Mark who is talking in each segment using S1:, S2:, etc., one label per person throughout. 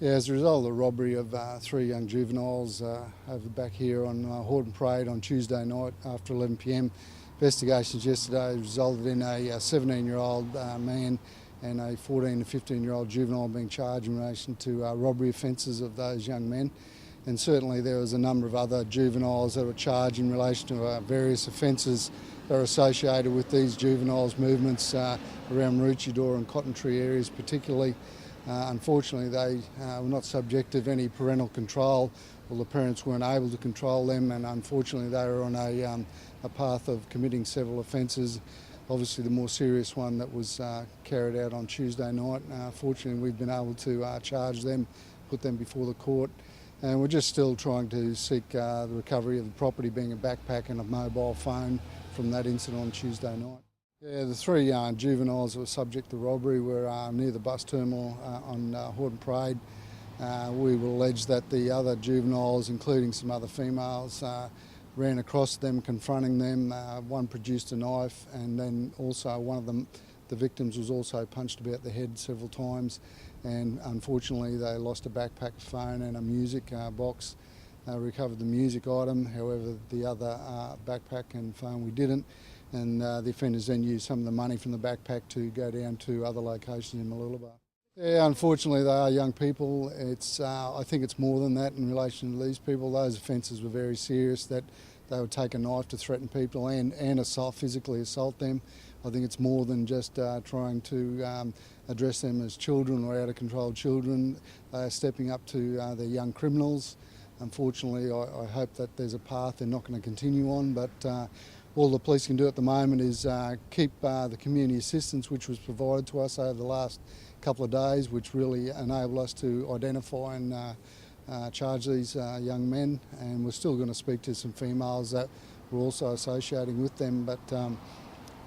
S1: Yeah, as a result of the robbery of three young juveniles over back here on Horton Parade on Tuesday night after 11 p.m, investigations yesterday resulted in a 17-year-old man and a 14 to 15-year-old juvenile being charged in relation to robbery offences of those young men. And certainly there was a number of other juveniles that were charged in relation to various offences that are associated with these juveniles' movements around Maroochydore and Cotton Tree areas particularly. Unfortunately, they were not subject to any parental control, or the parents weren't able to control them, and unfortunately they were on a path of committing several offences. Obviously the more serious one that was carried out on Tuesday night. Fortunately we've been able to charge them, put them before the court, and we're just still trying to seek the recovery of the property, being a backpack and a mobile phone from that incident on Tuesday night. Yeah, the three juveniles that were subject to robbery were near the bus terminal on Horton Parade. We will allege that the other juveniles, including some other females, ran across them, confronting them. One produced a knife, and then also one of them, the victims, was also punched about the head several times, and unfortunately they lost a backpack, phone and a music box. Recovered the music item, however the other backpack and phone we didn't, and the offenders then used some of the money from the backpack to go down to other locations in Maroochydore. Yeah, unfortunately they are young people. I think it's more than that in relation to these people. Those offences were very serious, that they would take a knife to threaten people and physically assault them. I think it's more than just trying to address them as children or out of control children. They are stepping up to their young criminals. Unfortunately, I hope that there's a path they're not going to continue on, but all the police can do at the moment is keep the community assistance which was provided to us over the last couple of days, which really enabled us to identify and charge these young men. And we're still going to speak to some females that were also associating with them, but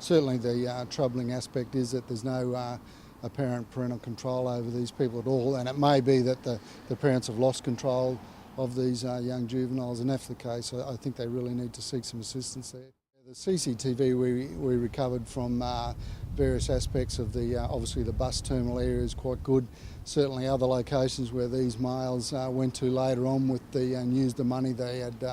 S1: certainly the troubling aspect is that there's no apparent parental control over these people at all, and it may be that the parents have lost control of these young juveniles, and if that's the case, I think they really need to seek some assistance there. The CCTV we recovered from various aspects of obviously the bus terminal area is quite good. Certainly other locations where these males went to later on and used the money they had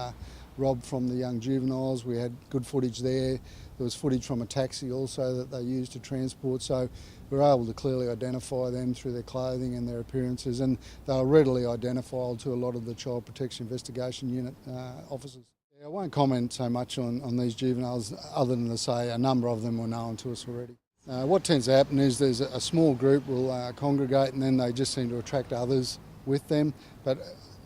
S1: robbed from the young juveniles. We had good footage there. There was footage from a taxi also that they used to transport, so we were able to clearly identify them through their clothing and their appearances, and they were readily identifiable to a lot of the Child Protection Investigation Unit officers. I won't comment so much on these juveniles other than to say a number of them were known to us already. What tends to happen is there's a small group will congregate, and then they just seem to attract others with them. But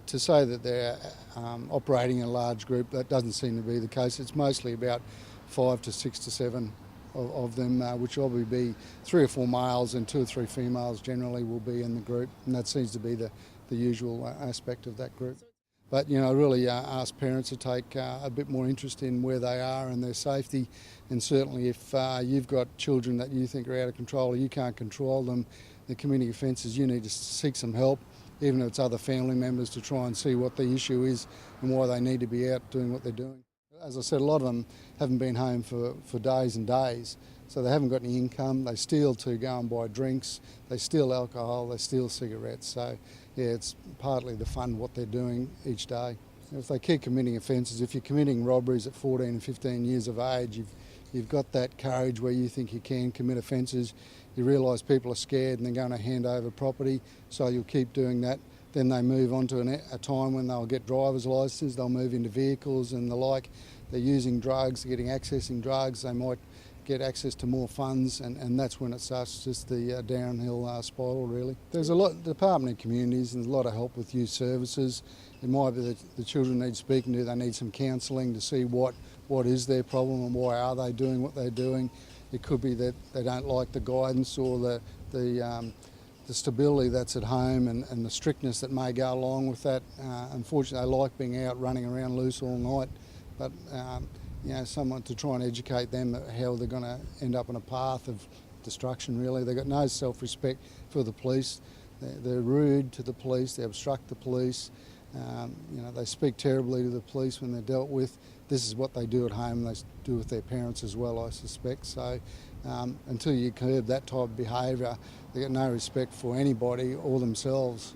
S1: to say that they're operating in a large group, that doesn't seem to be the case. It's mostly about 5 to 6 to 7 of them, which will probably be 3 or 4 males and 2 or 3 females generally will be in the group, and that seems to be the usual aspect of that group. But really ask parents to take a bit more interest in where they are and their safety, and certainly if you've got children that you think are out of control or you can't control them, they're committing offences, you need to seek some help, even if it's other family members, to try and see what the issue is and why they need to be out doing what they're doing. As I said, a lot of them haven't been home for days and days, so they haven't got any income. They steal to go and buy drinks, they steal alcohol, they steal cigarettes. So yeah, it's partly the fun what they're doing each day. If they keep committing offences, if you're committing robberies at 14 and 15 years of age, you've got that courage where you think you can commit offences. You realise people are scared and they're going to hand over property, so you'll keep doing that. Then they move on to a time when they'll get driver's licences, they'll move into vehicles and the like. They're using drugs, they're accessing drugs, they might get access to more funds, and that's when it starts just the downhill spiral really. There's a lot, the Department of Communities, and there's a lot of help with youth services. It might be that the children need speaking to, they need some counselling to see what is their problem and why are they doing what they're doing. It could be that they don't like the guidance or the stability that's at home and the strictness that may go along with that. Unfortunately, they like being out running around loose all night, but someone to try and educate them how they're going to end up on a path of destruction really. They've got no self-respect for the police. They're rude to the police, they obstruct the police, they speak terribly to the police when they're dealt with. This is what they do at home, they do with their parents as well, I suspect. So until you curb that type of behaviour, they've got no respect for anybody or themselves.